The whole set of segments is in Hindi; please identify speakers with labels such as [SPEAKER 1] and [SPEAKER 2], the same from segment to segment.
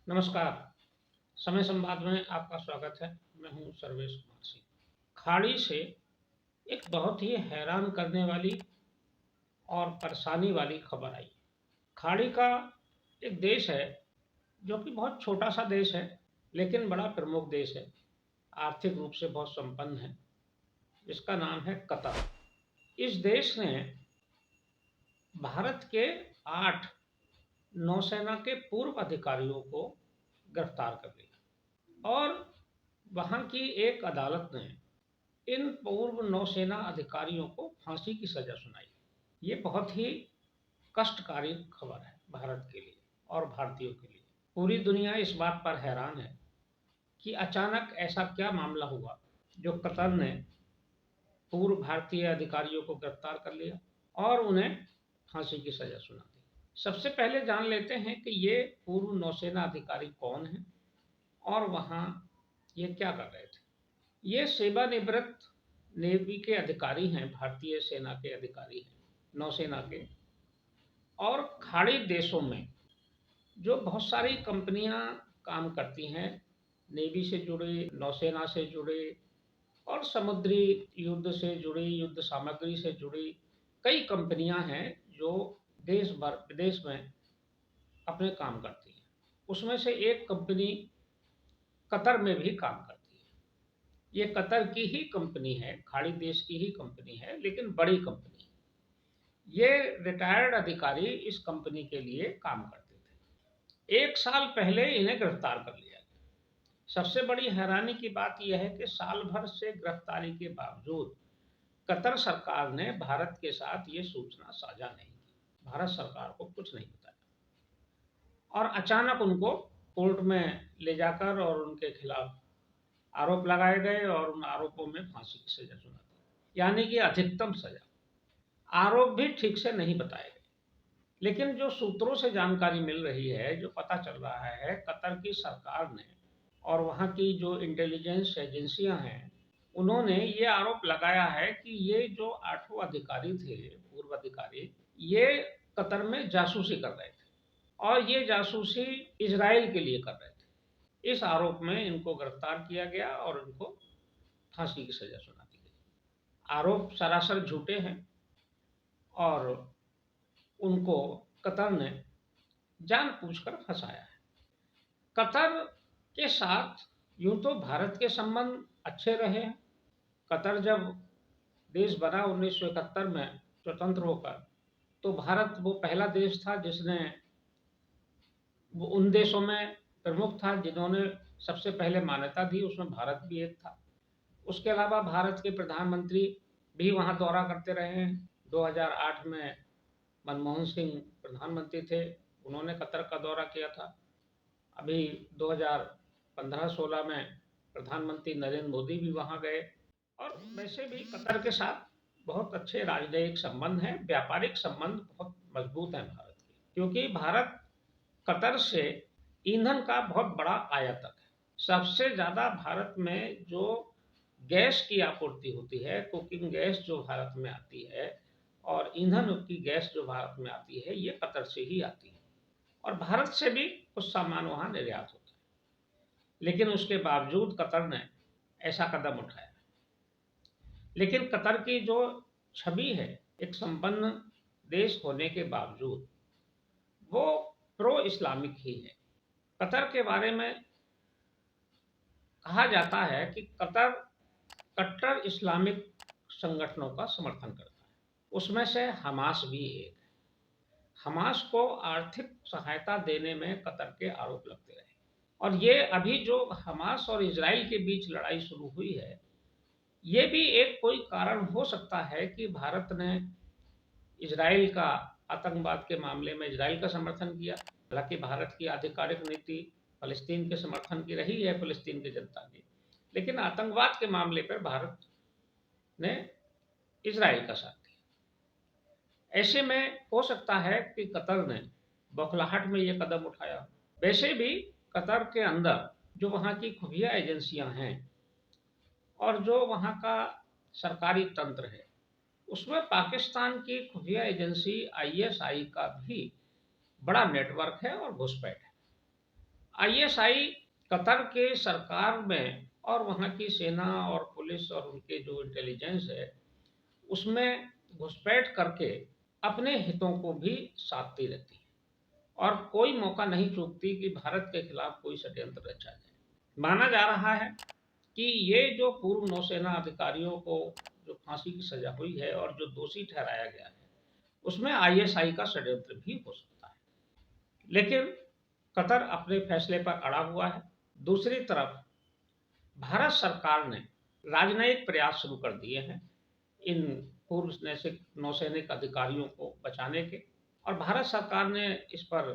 [SPEAKER 1] नमस्कार। समय संवाद में आपका स्वागत है। मैं हूं सर्वेश कुमार सिंह। खाड़ी से एक बहुत ही हैरान करने वाली और परेशानी वाली खबर आई। खाड़ी का एक देश है जो कि बहुत छोटा सा देश है, लेकिन बड़ा प्रमुख देश है। आर्थिक रूप से बहुत संपन्न है। इसका नाम है कतर। इस देश ने भारत के 8 नौसेना के पूर्व अधिकारियों को गिरफ्तार कर लिया और वहां की एक अदालत ने इन पूर्व नौसेना अधिकारियों को फांसी की सजा सुनाई। ये बहुत ही कष्टकारी खबर है भारत के लिए और भारतीयों के लिए। पूरी दुनिया इस बात पर हैरान है कि अचानक ऐसा क्या मामला हुआ जो कतर ने पूर्व भारतीय अधिकारियों को गिरफ्तार कर लिया और उन्हें फांसी की सजा सुना दी। सबसे पहले जान लेते हैं कि ये पूर्व नौसेना अधिकारी कौन हैं और वहाँ ये क्या कर रहे थे। ये सेवानिवृत्त नेवी के अधिकारी हैं, भारतीय सेना के अधिकारी हैं, नौसेना के। और खाड़ी देशों में जो बहुत सारी कंपनियां काम करती हैं, नेवी से जुड़े, नौसेना से जुड़े और समुद्री युद्ध से जुड़ी, युद्ध सामग्री से जुड़ी कई कंपनियां हैं जो देश भर विदेश में अपने काम करती हैं। उसमें से एक कंपनी कतर में भी काम करती है। ये कतर की ही कंपनी है, खाड़ी देश की ही कंपनी है, लेकिन बड़ी कंपनी है। ये रिटायर्ड अधिकारी इस कंपनी के लिए काम करते थे। 1 साल पहले इन्हें गिरफ्तार कर लिया गया। सबसे बड़ी हैरानी की बात यह है कि साल भर से गिरफ्तारी के बावजूद कतर सरकार ने भारत के साथ ये सूचना साझा नहीं की। भारत सरकार को कुछ नहीं बताया और अचानक उनको कोर्ट में ले जाकर और उनके खिलाफ आरोप लगाए गए और उन आरोपों में फांसी की सजा सुना दी, यानी कि अधिकतम सजा। आरोप भी ठीक से नहीं बताए गए, लेकिन जो सूत्रों से जानकारी मिल रही है, जो पता चल रहा है, कतर की सरकार ने और वहाँ की जो इंटेलिजेंस एजेंसियां हैं, उन्होंने ये आरोप लगाया है कि ये जो 8 अधिकारी थे, पूर्व अधिकारी, ये कतर में जासूसी कर रहे थे और ये जासूसी इजराइल के लिए कर रहे थे। इस आरोप में इनको गिरफ्तार किया गया और इनको फांसी की सजा सुना दी गई। आरोप सरासर झूठे हैं और उनको कतर ने जानबूझकर फंसाया है। कतर के साथ यूं तो भारत के संबंध अच्छे रहे हैं। कतर जब देश बना 1971 में स्वतंत्र होकर, तो भारत वो पहला देश था जिसने, वो उन देशों में प्रमुख था जिन्होंने सबसे पहले मान्यता दी, उसमें भारत भी एक था। उसके अलावा भारत के प्रधानमंत्री भी वहाँ दौरा करते रहे हैं। 2008 में मनमोहन सिंह प्रधानमंत्री थे, उन्होंने कतर का दौरा किया था। अभी 2015-16 में प्रधानमंत्री नरेंद्र मोदी भी वहाँ गए। और वैसे भी कतर के साथ बहुत अच्छे राजनयिक संबंध हैं, व्यापारिक संबंध बहुत मजबूत हैं भारत के, क्योंकि भारत कतर से ईंधन का बहुत बड़ा आयातक है। सबसे ज़्यादा भारत में जो गैस की आपूर्ति होती है, कुकिंग गैस जो भारत में आती है और ईंधन की गैस जो भारत में आती है, ये कतर से ही आती है। और भारत से भी कुछ सामान वहाँ निर्यात होता है, लेकिन उसके बावजूद कतर ने ऐसा कदम उठाया। लेकिन कतर की जो छवि है, एक संपन्न देश होने के बावजूद, वो प्रो इस्लामिक ही है। कतर के बारे में कहा जाता है कि कतर कट्टर इस्लामिक संगठनों का समर्थन करता है। उसमें से हमास भी एक है। हमास को आर्थिक सहायता देने में कतर के आरोप लगते रहे और ये अभी जो हमास और इजराइल के बीच लड़ाई शुरू हुई है, ये भी एक कोई कारण हो सकता है कि भारत ने इजराइल का, आतंकवाद के मामले में इजराइल का समर्थन किया। हालांकि भारत की आधिकारिक नीति फलस्तीन के समर्थन की रही है, फलस्तीन की जनता की, लेकिन आतंकवाद के मामले पर भारत ने इजराइल का साथ दिया। ऐसे में हो सकता है कि कतर ने बौखलाहट में यह कदम उठाया। वैसे भी कतर के अंदर जो वहाँ की खुफिया एजेंसियां हैं और जो वहाँ का सरकारी तंत्र है, उसमें पाकिस्तान की खुफिया एजेंसी आईएसआई का भी बड़ा नेटवर्क है और घुसपैठ है। आईएसआई कतर के सरकार में और वहाँ की सेना और पुलिस और उनके जो इंटेलिजेंस है उसमें घुसपैठ करके अपने हितों को भी साधती रहती है और कोई मौका नहीं चूकती कि भारत के खिलाफ कोई षड्यंत्र रचा जाए। माना जा रहा है कि ये जो पूर्व नौसेना अधिकारियों को जो फांसी की सजा हुई है और जो दोषी ठहराया गया है उसमें आईएसआई का षड्यंत्र भी हो सकता है। लेकिन कतर अपने फैसले पर अड़ा हुआ है। दूसरी तरफ भारत सरकार ने राजनयिक प्रयास शुरू कर दिए हैं इन पूर्व नौसैनिक अधिकारियों को बचाने के, और भारत सरकार ने इस पर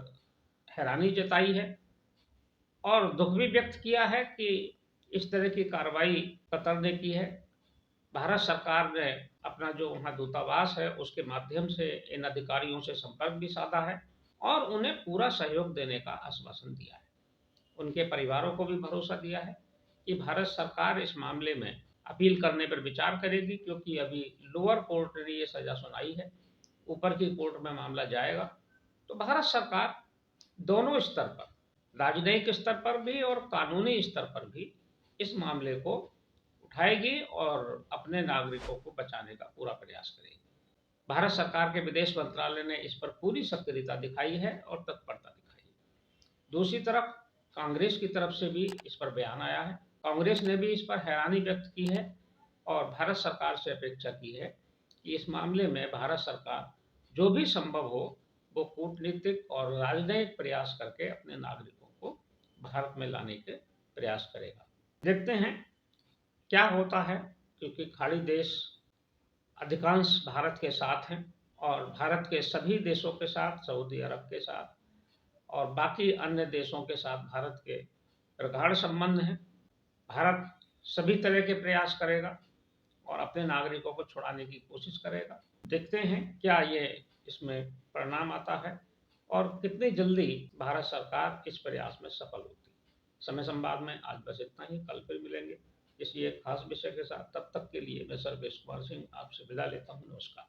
[SPEAKER 1] हैरानी जताई है और दुख भी व्यक्त किया है कि इस तरह की कार्रवाई कतर ने की है। भारत सरकार ने अपना जो वहाँ दूतावास है उसके माध्यम से इन अधिकारियों से संपर्क भी साधा है और उन्हें पूरा सहयोग देने का आश्वासन दिया है। उनके परिवारों को भी भरोसा दिया है कि भारत सरकार इस मामले में अपील करने पर विचार करेगी, क्योंकि अभी लोअर कोर्ट ने ये सजा सुनाई है, ऊपर की कोर्ट में मामला जाएगा। तो भारत सरकार दोनों स्तर पर, राजनयिक स्तर पर भी और कानूनी स्तर पर भी इस मामले को उठाएगी और अपने नागरिकों को बचाने का पूरा प्रयास करेगी। भारत सरकार के विदेश मंत्रालय ने इस पर पूरी सक्रियता दिखाई है और तत्परता दिखाई है। दूसरी तरफ कांग्रेस की तरफ से भी इस पर बयान आया है। कांग्रेस ने भी इस पर हैरानी व्यक्त की है और भारत सरकार से अपेक्षा की है कि इस मामले में भारत सरकार जो भी संभव हो वो कूटनीतिक और राजनयिक प्रयास करके अपने नागरिकों को भारत में लाने के प्रयास करेगा। देखते हैं क्या होता है, क्योंकि खाड़ी देश अधिकांश भारत के साथ हैं और भारत के सभी देशों के साथ, सऊदी अरब के साथ और बाकी अन्य देशों के साथ भारत के प्रगाढ़ संबंध हैं। भारत सभी तरह के प्रयास करेगा और अपने नागरिकों को छुड़ाने की कोशिश करेगा। देखते हैं क्या ये इसमें परिणाम आता है और कितनी जल्दी भारत सरकार इस प्रयास में सफल होती है। समय संवाद में आज बस इतना ही। कल फिर मिलेंगे किसी एक खास विषय के साथ। तब तक के लिए मैं सर्वेश कुमार सिंह आपसे विदा लेता हूँ। नमस्कार।